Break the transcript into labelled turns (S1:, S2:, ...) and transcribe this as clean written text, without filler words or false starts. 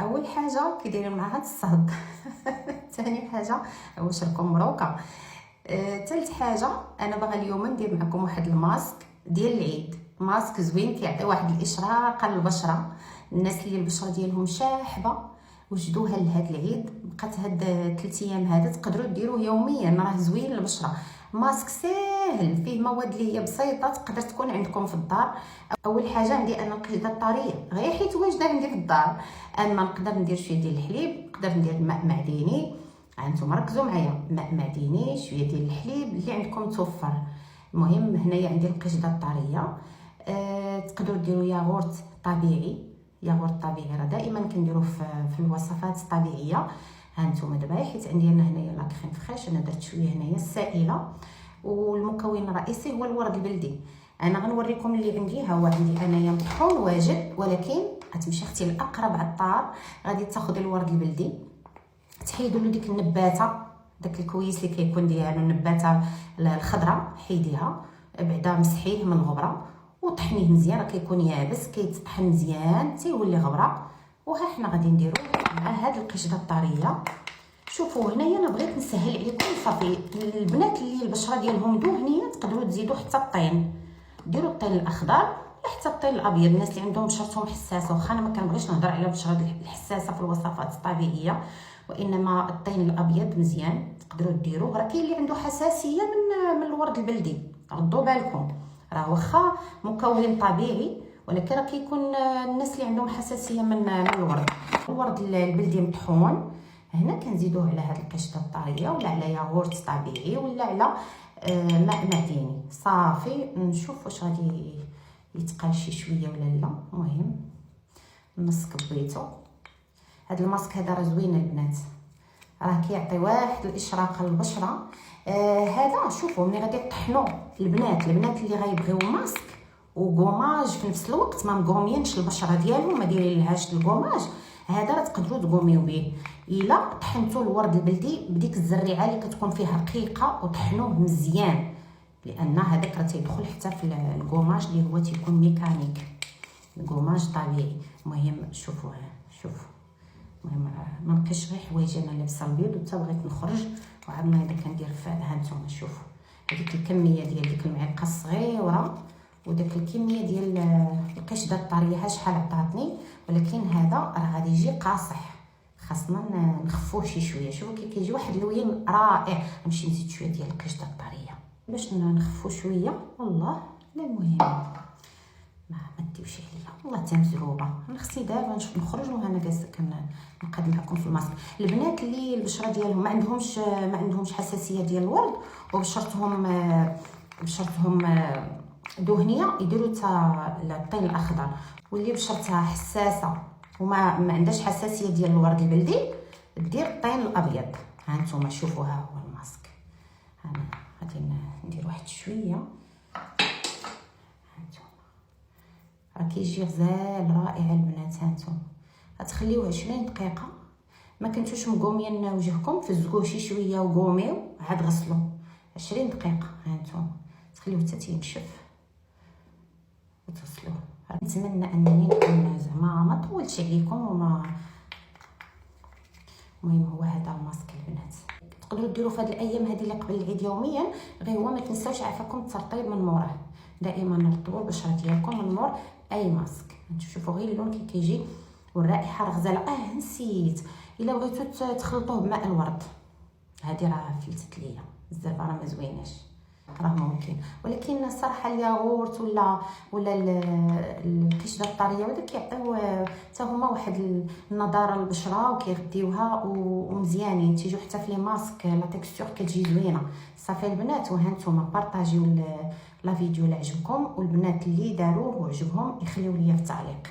S1: اول حاجه كيديروا معها الصهد. ثاني حاجه واش مروكه. ثالث حاجه انا باغا اليوم ندير معكم واحد الماسك ديال العيد. ماسك زوين كيعطي واحد الاشراقه للبشره. الناس اللي البشره ديالهم شاحبه وجدوها لهاد العيد، بقات هاد 3 ايام هذا تقدروا ديروه يوميا، راه زوين للبشره. ماسك ساهل فيه مواد اللي هي بسيطه تقدر تكون عندكم في الدار. اول حاجه عندي انا القشده الطريه غير حيت واجده عندي في الدار. اما نقدر ندير شويه ديال الحليب، نقدر ندير ماء معدني. هانتوما ركزوا معايا، ماء معدني شويه ديال الحليب اللي عندكم توفر. المهم هنايا عندي القشده الطريه. تقدروا ديروا ياغورت طبيعي. ياغورت طبيعي راه دائما كنديروه في الوصفات الطبيعيه. هانتوما دابا حيت عندي انا هنايا لا كريم فريش، انا درت شويه هنايا السائله. والمكون الرئيسي هو الورد البلدي. انا غنوريكم اللي عندي. ها هو عندي انايا مطحون واجد، ولكن غتمشي اختي لاقرب عطار غادي تاخذي الورد البلدي، تحيدوا له ديك النباته، داك الكويس اللي كيكون ديالو النباته الخضراء، حيديها بعدا مسحيه من الغبره وطحنيه مزيان. راه كيكون يابس كيتطحن مزيان تيولي غبره. وها حنا غادي نديرو مع هاد القشده الطريه. شوفوا هنايا انا بغيت نسهل عليكم صافي. البنات اللي البشره ديالهم دهنيه تقدروا تزيدوا حتى الطين، ديروا الطين الاخضر ولا حتى الطين الابيض. الناس اللي عندهم بشرتهم حساسه، واخا انا ما كنبغيش نهضر على البشره الحساسه في الوصفات الطبيعيه، وانما الطين الابيض مزيان تقدروا ديروه. راه كاين اللي عنده حساسيه من الورد البلدي، ردوا بالكم راه واخا مكون طبيعي، ولكن راه كيكون الناس اللي عندهم حساسيه من الورد البلدي مطحون. هنا كنزيدوه على هاد القشده الطريه ولا على ياغورت طبيعي ولا على ماء معدني صافي. نشوف واش غادي يتقال شي شويه ولا لا. المهم نص كبيتو. هاد الماسك هذا راه زوين البنات، راه كيعطي واحد الاشراقه للبشره. هذا شوفوا ملي غادي طحنوا البنات اللي غيبغيو ماسك وكوماج في نفس الوقت، ما مقومينش البشره ديالهم، ما دايرين لهاش الكوماج، هذا راه تقدروا تقوميو به. الا طحنتوا الورد البلدي بديك الزريعه اللي كتكون فيها رقيقه وطحنوه مزيان، لان هذاك راه تيدخل حتى في الكوماج اللي هو تيكون ميكانيك، الكوماج طبيعي. المهم شوفوا المهم ما نبقيش غير حوايج انا لابسه البيض وتا بغيت نخرج وعاد اذا كندير هانتوما شوفوا هذيك الكميه ديال ديك المعلقه الصغيره وداك الكميه ديال القشده الطريه شحال عطاتني، ولكن هذا راه غادي يجي قاصح، خاصنا نخفوه شي شويه. شوفوا كيجي واحد اللون رائع. نمشي نزيد شويه ديال القشده الطريه باش نخفو شويه. والله لا المهم ما ديوش عليا والله تا مزروبه. انا خصني دابا نخرج وانا جالسه كنقاد معكم في الماسك. البنات اللي البشره ديالهم ما عندهمش حساسيه ديال الورد وبشرتهم دهنيه، يديروا تا الطين الاخضر. واللي بشرتها حساسه وما عندهاش حساسيه ديال الورد البلدي دير الطين الابيض. ها نتوما شوفوا ها هو الماسك. انا غادي ندير واحد شويه. راه كيجي غزال رائع البنات. هانتوما غتخليوه 20 دقيقه. ما كنتوش مقومين وجهكم، فزقوه شي شويه وقوميو عاد غسلوه 20 دقيقه. هانتوما تخليوه حتى تينشف وتغسلوه. نتمنى انني نكون زعما ما طولتش عليكم وما. المهم هو هذا الماسك البنات، تقدروا ديروا في هذه الايام هذه اللي قبل العيد يوميا. غير هو ما تنساوش عافاكم الترطيب من موراه، دائما رطبوا البشره ديالكم من مور اي ماسك. شوفوا غير اللون كيجي والرائحه راه غزاله. نسيت الا بغيتو تخلطوه بماء الورد، هذه راه فلتت ليا بزاف، راه ما زويناش، راه ممكن. ولكن الصراحه الياغورت ولا القشده الطريه ولا كيعطيو حتى هما واحد النضاره للبشره وكيغديوها ومزيانين. تيجوا حتى في لي ماسك لا تيكستور كتجي زوينه. صافي البنات، وها نتوما بارطاجيو لا فيديو اللي عجبكم، والبنات اللي داروه وعجبهم يخليو ليا في التعليق.